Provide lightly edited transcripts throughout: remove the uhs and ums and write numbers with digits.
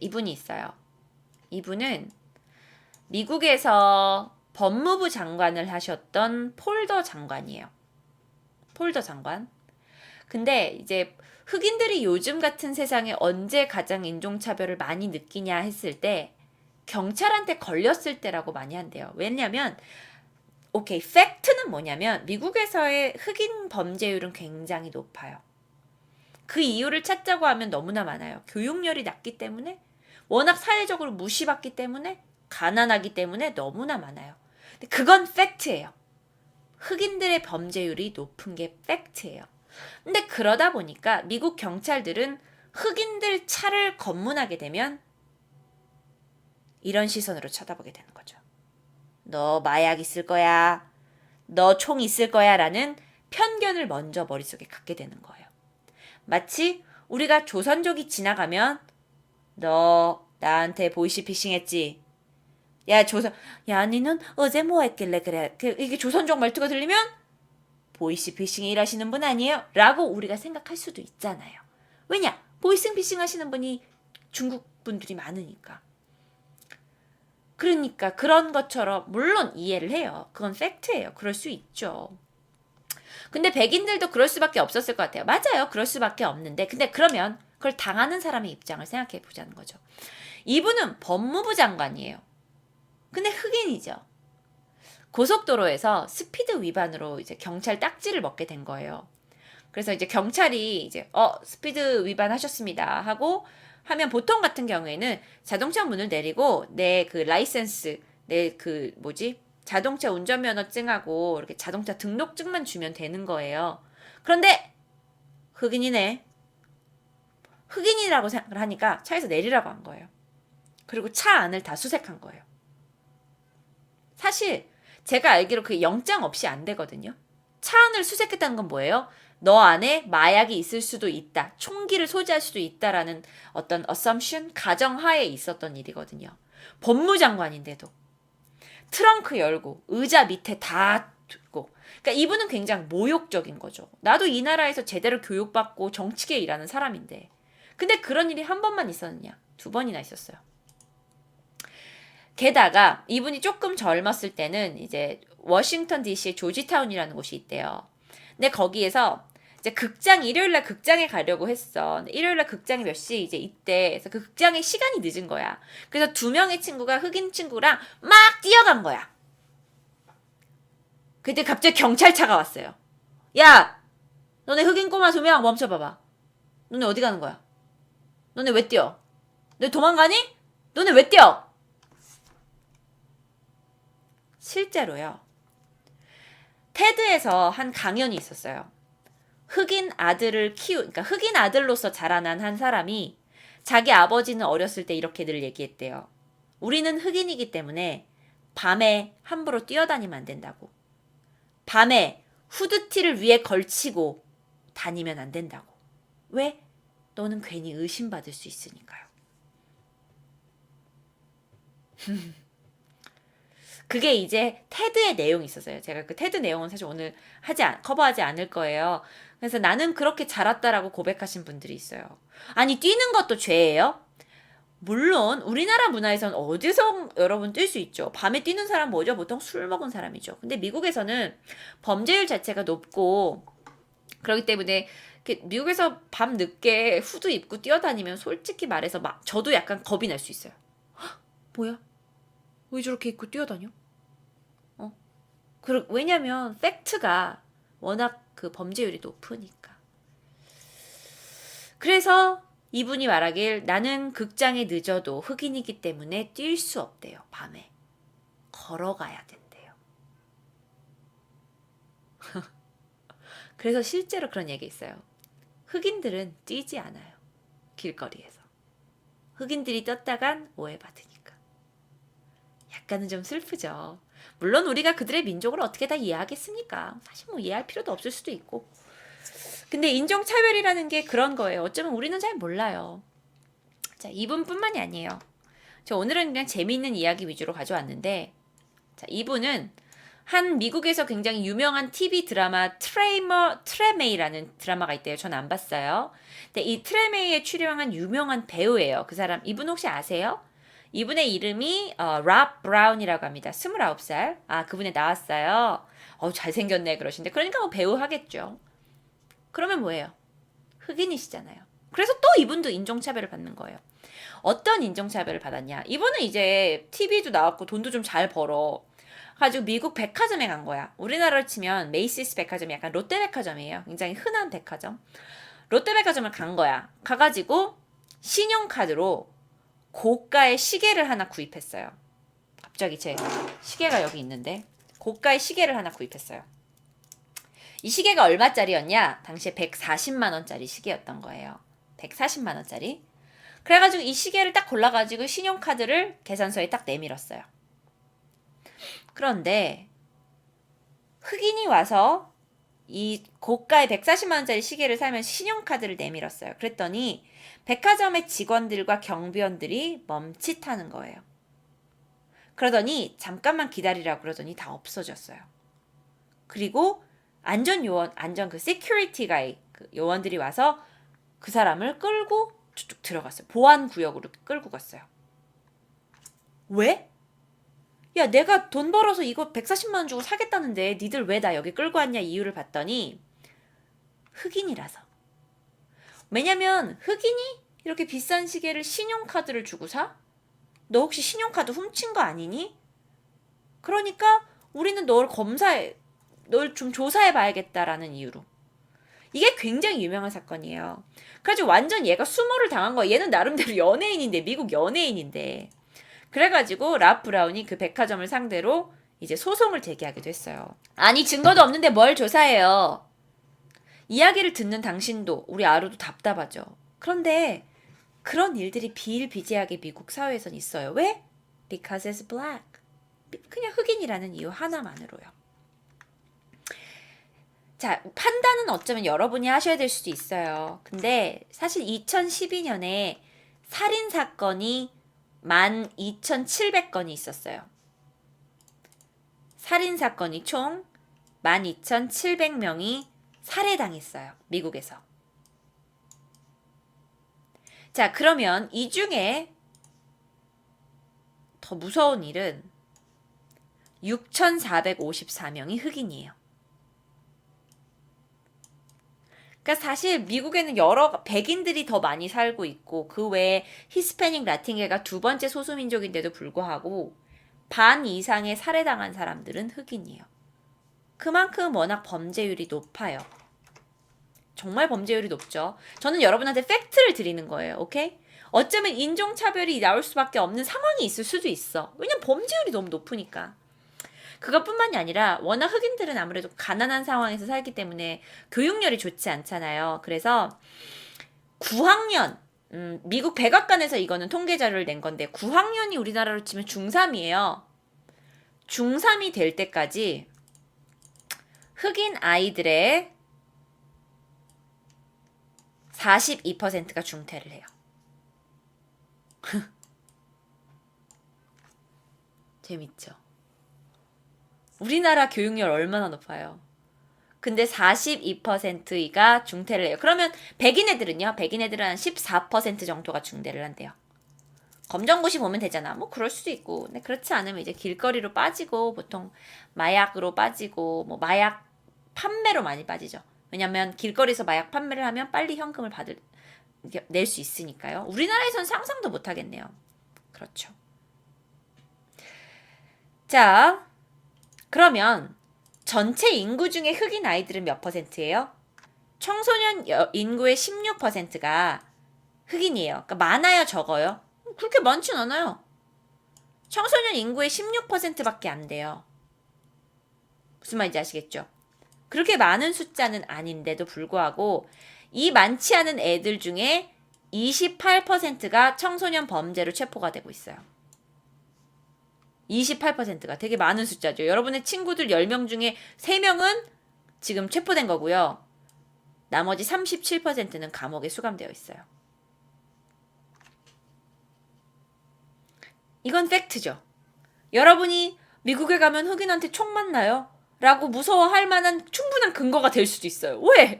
이분이 있어요. 이분은 미국에서 법무부 장관을 하셨던 폴더 장관이에요. 폴더 장관. 근데 이제 흑인들이 요즘 같은 세상에 언제 가장 인종차별을 많이 느끼냐 했을 때 경찰한테 걸렸을 때라고 많이 한대요. 왜냐면 오케이, 팩트는 뭐냐면 미국에서의 흑인 범죄율은 굉장히 높아요. 그 이유를 찾자고 하면 너무나 많아요. 교육열이 낮기 때문에, 워낙 사회적으로 무시받기 때문에, 가난하기 때문에 너무나 많아요. 근데 그건 팩트예요. 흑인들의 범죄율이 높은 게 팩트예요. 근데 그러다 보니까 미국 경찰들은 흑인들 차를 검문하게 되면 이런 시선으로 쳐다보게 되는 거죠. 너 마약 있을 거야. 너 총 있을 거야. 라는 편견을 먼저 머릿속에 갖게 되는 거예요. 마치 우리가 조선족이 지나가면 너 나한테 보이시피싱 했지? 야, 니는 어제 뭐 했길래 그래? 이게 조선족 말투가 들리면 보이시피싱 일하시는 분 아니에요? 라고 우리가 생각할 수도 있잖아요. 왜냐? 보이스피싱 하시는 분이 중국 분들이 많으니까. 그러니까 그런 것처럼 물론 이해를 해요. 그건 팩트예요. 그럴 수 있죠. 근데 백인들도 그럴 수밖에 없었을 것 같아요. 맞아요. 그럴 수밖에 없는데 근데 그러면 그걸 당하는 사람의 입장을 생각해 보자는 거죠. 이분은 법무부 장관이에요. 근데 흑인이죠. 고속도로에서 스피드 위반으로 이제 경찰 딱지를 먹게 된 거예요. 그래서 이제 경찰이 이제 스피드 위반하셨습니다 하고 하면 보통 같은 경우에는 자동차 문을 내리고 내 그 라이센스 내 그 뭐지 자동차 운전면허증하고 이렇게 자동차 등록증만 주면 되는 거예요. 그런데 흑인이네. 흑인이라고 생각을 하니까 차에서 내리라고 한 거예요. 그리고 차 안을 다 수색한 거예요. 사실 제가 알기로 그게 영장 없이 안 되거든요. 차 안을 수색했다는 건 뭐예요? 너 안에 마약이 있을 수도 있다. 총기를 소지할 수도 있다라는 어떤 assumption, 가정하에 있었던 일이거든요. 법무장관인데도. 트렁크 열고 의자 밑에 다 두고. 그러니까 이분은 굉장히 모욕적인 거죠. 나도 이 나라에서 제대로 교육받고 정치계에 일하는 사람인데. 근데 그런 일이 한 번만 있었느냐? 두 번이나 있었어요. 게다가 이분이 조금 젊었을 때는 이제 워싱턴 DC의 조지타운이라는 곳이 있대요. 근데 거기에서 이제 일요일날 극장에 가려고 했어. 일요일날 극장이 몇 시 이제 이때. 그래서 그 극장에 시간이 늦은 거야. 그래서 두 명의 친구가 흑인 친구랑 막 뛰어간 거야. 그때 갑자기 경찰차가 왔어요. 야! 너네 흑인 꼬마 두 명 멈춰봐봐. 너네 어디 가는 거야? 너네 왜 뛰어? 너네 도망가니? 너네 왜 뛰어? 실제로요. 테드에서 한 강연이 있었어요. 그러니까 흑인 아들로서 자라난 한 사람이 자기 아버지는 어렸을 때 이렇게 늘 얘기했대요. 우리는 흑인이기 때문에 밤에 함부로 뛰어다니면 안 된다고. 밤에 후드티를 위에 걸치고 다니면 안 된다고. 왜? 너는 괜히 의심받을 수 있으니까요. 그게 이제 테드의 내용이 있었어요. 제가 그 테드 내용은 사실 오늘 커버하지 않을 거예요. 그래서 나는 그렇게 자랐다라고 고백하신 분들이 있어요. 아니, 뛰는 것도 죄예요? 물론 우리나라 문화에서는 어디서 여러분 뛸 수 있죠. 밤에 뛰는 사람 뭐죠? 보통 술 먹은 사람이죠. 근데 미국에서는 범죄율 자체가 높고 그렇기 때문에 미국에서 밤 늦게 후드 입고 뛰어다니면 솔직히 말해서 막 저도 약간 겁이 날 수 있어요. 헉, 뭐야? 왜 저렇게 입고 뛰어다녀? 왜냐면 팩트가 워낙 그 범죄율이 높으니까. 그래서 이분이 말하길 나는 극장에 늦어도 흑인이기 때문에 뛸 수 없대요. 밤에. 걸어가야 된대요. 그래서 실제로 그런 얘기 있어요. 흑인들은 뛰지 않아요. 길거리에서. 흑인들이 떴다간 오해받으니까. 약간은 좀 슬프죠. 물론 우리가 그들의 민족을 어떻게 다 이해하겠습니까? 사실 뭐 이해할 필요도 없을 수도 있고. 근데 인종차별이라는 게 그런 거예요. 어쩌면 우리는 잘 몰라요. 자, 이분뿐만이 아니에요. 저 오늘은 그냥 재미있는 이야기 위주로 가져왔는데, 자, 이분은 한 미국에서 굉장히 유명한 TV 드라마 트레메이라는 드라마가 있대요. 전 안 봤어요. 근데 이 트레메이에 출연한 유명한 배우예요. 그 사람 이분 혹시 아세요? 이분의 이름이 랍 브라운이라고 합니다. 29살. 아, 그분에 나왔어요. 잘생겼네 그러신데. 그러니까 뭐 배우 하겠죠. 그러면 뭐예요? 흑인이시잖아요. 그래서 또 이분도 인종차별을 받는 거예요. 어떤 인종차별을 받았냐? 이분은 이제 TV도 나왔고 돈도 좀 잘 벌어. 가지고 미국 백화점에 간 거야. 우리나라로 치면 메이시스 백화점이 약간 롯데백화점이에요. 굉장히 흔한 백화점. 롯데백화점을 간 거야. 가가지고 신용카드로 고가의 시계를 하나 구입했어요. 갑자기 제 시계가 여기 있는데 고가의 시계를 하나 구입했어요. 이 시계가 얼마짜리였냐? 당시에 140만 원짜리 시계였던 거예요. 140만 원짜리. 그래가지고 이 시계를 딱 골라가지고 신용카드를 계산서에 딱 내밀었어요. 그런데 흑인이 와서 이 고가의 140만 원짜리 시계를 사면 신용카드를 내밀었어요. 그랬더니 백화점의 직원들과 경비원들이 멈칫하는 거예요. 그러더니 잠깐만 기다리라고 그러더니 다 없어졌어요. 그리고 그 시큐리티 가이 그 요원들이 와서 그 사람을 끌고 쭉쭉 들어갔어요. 보안 구역으로 끌고 갔어요. 왜? 야, 내가 돈 벌어서 이거 140만 원 주고 사겠다는데 니들 왜 나 여기 끌고 왔냐 이유를 봤더니 흑인이라서. 왜냐면 흑인이 이렇게 비싼 시계를 신용카드를 주고 사? 너 혹시 신용카드 훔친 거 아니니? 그러니까 우리는 널 좀 조사해 봐야겠다라는 이유로. 이게 굉장히 유명한 사건이에요. 그래가지고 완전 얘가 수모를 당한 거야. 얘는 나름대로 연예인인데, 미국 연예인인데. 그래가지고 랍 브라운이 그 백화점을 상대로 이제 소송을 제기하기도 했어요. 아니, 증거도 없는데 뭘 조사해요. 이야기를 듣는 당신도 우리 아루도 답답하죠. 그런데 그런 일들이 비일비재하게 미국 사회에선 있어요. 왜? Because it's black. 그냥 흑인이라는 이유 하나만으로요. 자, 판단은 어쩌면 여러분이 하셔야 될 수도 있어요. 근데 사실 2012년에 살인사건이 12,700건이 있었어요. 살인사건이 총 12,700명이 살해당했어요. 미국에서. 자, 그러면 이 중에 더 무서운 일은 6,454명이 흑인이에요. 그러니까 사실 미국에는 여러 백인들이 더 많이 살고 있고 그 외에 히스패닉 라틴계가 두 번째 소수민족인데도 불구하고 반 이상의 살해당한 사람들은 흑인이에요. 그만큼 워낙 범죄율이 높아요. 정말 범죄율이 높죠. 저는 여러분한테 팩트를 드리는 거예요. 오케이? 어쩌면 인종차별이 나올 수밖에 없는 상황이 있을 수도 있어. 왜냐면 범죄율이 너무 높으니까. 그것뿐만이 아니라 워낙 흑인들은 아무래도 가난한 상황에서 살기 때문에 교육열이 좋지 않잖아요. 그래서 9학년 미국 백악관에서 이거는 통계 자료를 낸 건데 9학년이 우리나라로 치면 중3이에요. 중3이 될 때까지 흑인 아이들의 42%가 중퇴를 해요. 재밌죠? 우리나라 교육열 얼마나 높아요. 근데 42%가 중퇴를 해요. 그러면 백인 애들은 한 14% 정도가 중퇴를 한대요. 검정고시 보면 되잖아. 뭐 그럴 수도 있고. 근데 그렇지 않으면 이제 길거리로 빠지고 보통 마약으로 빠지고 뭐 마약 판매로 많이 빠지죠. 왜냐면 길거리에서 마약 판매를 하면 빨리 현금을 낼 수 있으니까요. 우리나라에선 상상도 못 하겠네요. 그렇죠. 자, 그러면 전체 인구 중에 흑인 아이들은 몇 %예요? 청소년 인구의 16%가 흑인이에요. 그러니까 많아요, 적어요? 그렇게 많진 않아요. 청소년 인구의 16%밖에 안 돼요. 무슨 말인지 아시겠죠? 그렇게 많은 숫자는 아닌데도 불구하고 이 많지 않은 애들 중에 28%가 청소년 범죄로 체포가 되고 있어요. 28%가 되게 많은 숫자죠. 여러분의 친구들 10명 중에 3명은 지금 체포된 거고요. 나머지 37%는 감옥에 수감되어 있어요. 이건 팩트죠. 여러분이 미국에 가면 흑인한테 총 맞나요? 라고 무서워할 만한 충분한 근거가 될 수도 있어요. 왜?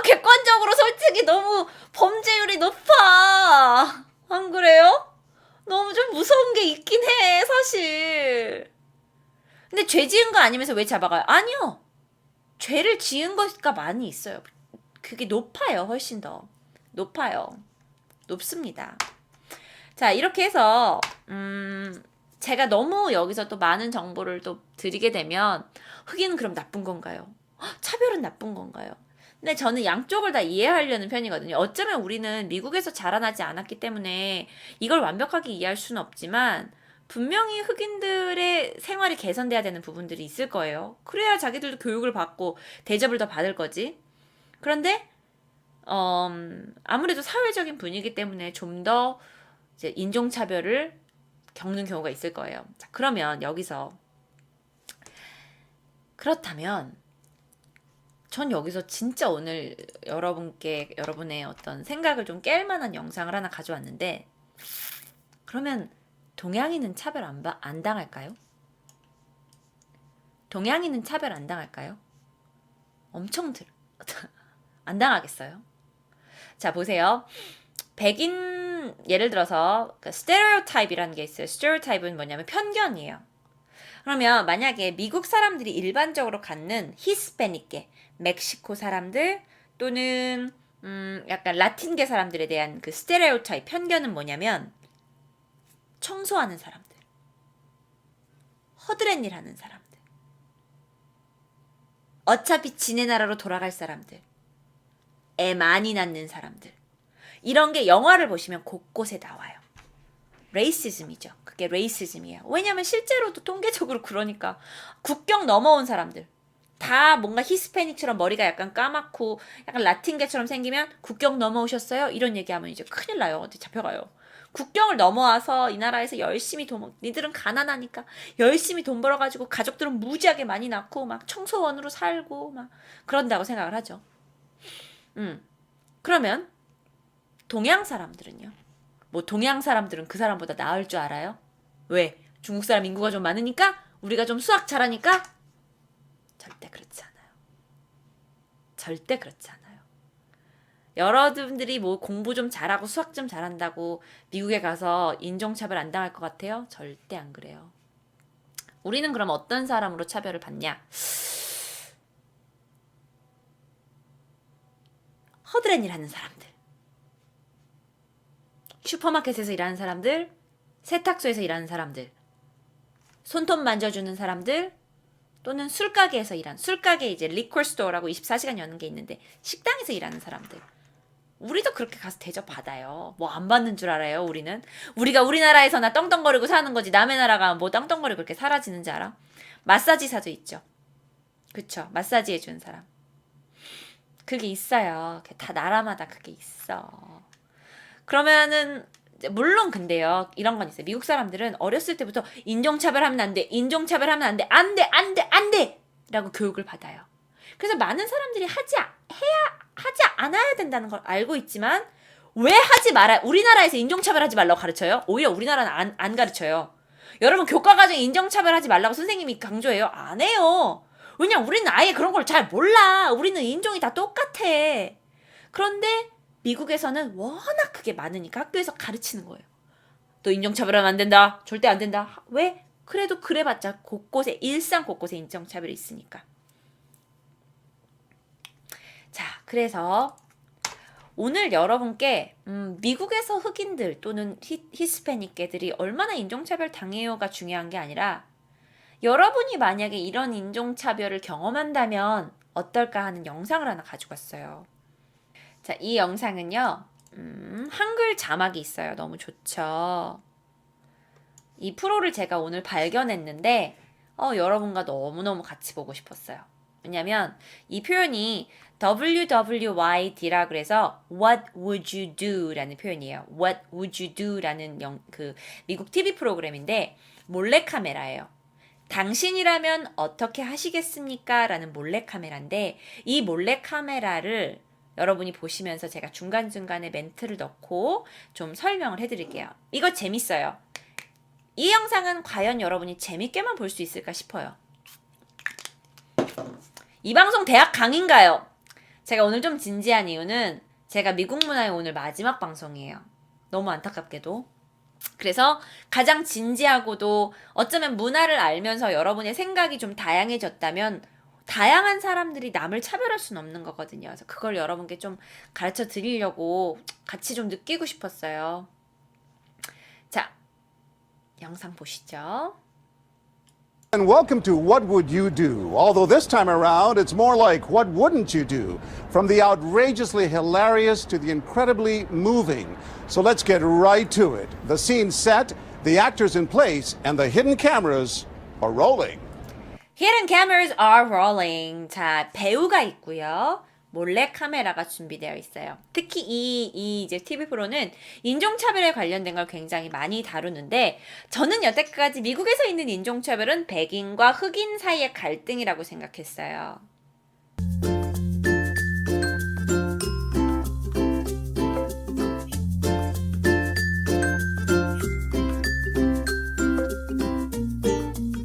객관적으로 솔직히 너무 범죄율이 높아. 안 그래요? 너무 좀 무서운 게 있긴 해, 사실. 근데 죄 지은 거 아니면서 왜 잡아가요? 아니요. 죄를 지은 거가 많이 있어요. 그게 높아요, 훨씬 더. 높아요. 높습니다. 자, 이렇게 해서, 제가 너무 여기서 또 많은 정보를 또 드리게 되면, 흑인은 그럼 나쁜 건가요? 차별은 나쁜 건가요? 근데 저는 양쪽을 다 이해하려는 편이거든요. 어쩌면 우리는 미국에서 자라나지 않았기 때문에 이걸 완벽하게 이해할 수는 없지만, 분명히 흑인들의 생활이 개선돼야 되는 부분들이 있을 거예요. 그래야 자기들도 교육을 받고 대접을 더 받을 거지. 그런데 아무래도 사회적인 분위기 때문에 좀 더 인종차별을 겪는 경우가 있을 거예요. 자, 그러면 여기서 그렇다면 전 여기서 진짜 오늘 여러분의 어떤 생각을 좀 깰 만한 영상을 하나 가져왔는데, 그러면 동양인은 차별 안 당할까요? 동양인은 차별 안 당할까요? 안 당하겠어요? 자, 보세요. 백인, 예를 들어서 스테레오타입이라는 게 있어요. 스테레오타입은 뭐냐면 편견이에요. 그러면 만약에 미국 사람들이 일반적으로 갖는 히스패닉계, 멕시코 사람들 또는 약간 라틴계 사람들에 대한 그 스테레오타입, 편견은 뭐냐면 청소하는 사람들, 허드렛 일 하는 사람들, 어차피 지네 나라로 돌아갈 사람들, 애 많이 낳는 사람들, 이런 게 영화를 보시면 곳곳에 나와요. 레이시즘이죠. 그게 레이시즘이에요. 왜냐면 실제로도 통계적으로 그러니까 국경 넘어온 사람들 다 뭔가 히스패닉처럼 머리가 약간 까맣고 약간 라틴계처럼 생기면 국경 넘어오셨어요? 이런 얘기하면 이제 큰일 나요. 어디 잡혀가요. 국경을 넘어와서 이 나라에서 열심히 니들은 가난하니까 열심히 돈 벌어가지고 가족들은 무지하게 많이 낳고 막 청소원으로 살고 막 그런다고 생각을 하죠. 그러면 동양 사람들은요? 뭐 동양 사람들은 그 사람보다 나을 줄 알아요? 왜? 중국 사람 인구가 좀 많으니까? 우리가 좀 수학 잘하니까? 절대 그렇지 않아요. 절대 그렇지 않아요. 여러분들이 뭐 공부 좀 잘하고 수학 좀 잘한다고 미국에 가서 인종차별 안 당할 것 같아요? 절대 안 그래요. 우리는 그럼 어떤 사람으로 차별을 받냐? 허드렛 일 하는 사람들. 슈퍼마켓에서 일하는 사람들, 세탁소에서 일하는 사람들, 손톱 만져주는 사람들, 또는 술가게에서 술가게 이제 리퀄 스토어라고 24시간 여는 게 있는데 식당에서 일하는 사람들. 우리도 그렇게 가서 대접 받아요. 뭐 안 받는 줄 알아요, 우리는? 우리가 우리나라에서나 떵떵거리고 사는 거지 남의 나라가 뭐 떵떵거리고 그렇게 사라지는지 알아? 마사지사도 있죠. 그쵸? 마사지 해주는 사람. 그게 있어요. 다 나라마다 그게 있어. 그러면은 물론 근데요, 이런 건 있어요. 미국 사람들은 어렸을 때부터 인종차별하면 안 돼, 인종차별하면 안 돼, 안 돼, 안 돼, 안 돼! 라고 교육을 받아요. 그래서 많은 사람들이 하지 않아야 된다는 걸 알고 있지만, 왜 우리나라에서 인종차별하지 말라고 가르쳐요? 오히려 우리나라는 안 가르쳐요. 여러분, 교과과정에 인종차별하지 말라고 선생님이 강조해요? 안 해요. 왜냐면 우리는 아예 그런 걸 잘 몰라. 우리는 인종이 다 똑같아. 그런데 미국에서는 워낙 그게 많으니까 학교에서 가르치는 거예요. 또 인종차별하면 안 된다. 절대 안 된다. 왜? 그래도 그래봤자 곳곳에, 일상 곳곳에 인종차별이 있으니까. 자, 그래서 오늘 여러분께 미국에서 흑인들 또는 히스패닉계들이 얼마나 인종차별 당해요가 중요한 게 아니라, 여러분이 만약에 이런 인종차별을 경험한다면 어떨까 하는 영상을 하나 가지고 왔어요. 자, 이 영상은요, 한글 자막이 있어요. 너무 좋죠. 이 프로를 제가 오늘 발견했는데, 여러분과 너무너무 같이 보고 싶었어요. 왜냐면 이 표현이 WWYD라 그래서 What would you do? 라는 표현이에요. What would you do? 라는 그 미국 TV 프로그램인데 몰래카메라예요. 당신이라면 어떻게 하시겠습니까? 라는 몰래카메라인데, 이 몰래카메라를 여러분이 보시면서 제가 중간중간에 멘트를 넣고 좀 설명을 해드릴게요. 이거 재밌어요. 이 영상은 과연 여러분이 재밌게만 볼 수 있을까 싶어요. 이 방송 대학 강의인가요? 제가 오늘 좀 진지한 이유는 제가 미국 문화의 오늘 마지막 방송이에요. 너무 안타깝게도. 그래서 가장 진지하고도 어쩌면 문화를 알면서 여러분의 생각이 좀 다양해졌다면 다양한 사람들이 남을 차별할 수는 없는 거거든요. 그래서 그걸 여러분께 좀 가르쳐 드리려고 같이 좀 느끼고 싶었어요. 자, 영상 보시죠. And welcome to What Would You Do? Although this time around, it's more like What Wouldn't You Do? From the outrageously hilarious to the incredibly moving. So let's get right to it. The scene's set, the actors in place, and the hidden cameras are rolling. Hidden cameras are rolling. 자, 배우가 있고요. 몰래 카메라가 준비되어 있어요. 특히 이 이제 TV 프로는 인종차별에 관련된 걸 굉장히 많이 다루는데 저는 여태까지 미국에서 있는 인종차별은 백인과 흑인 사이의 갈등이라고 생각했어요.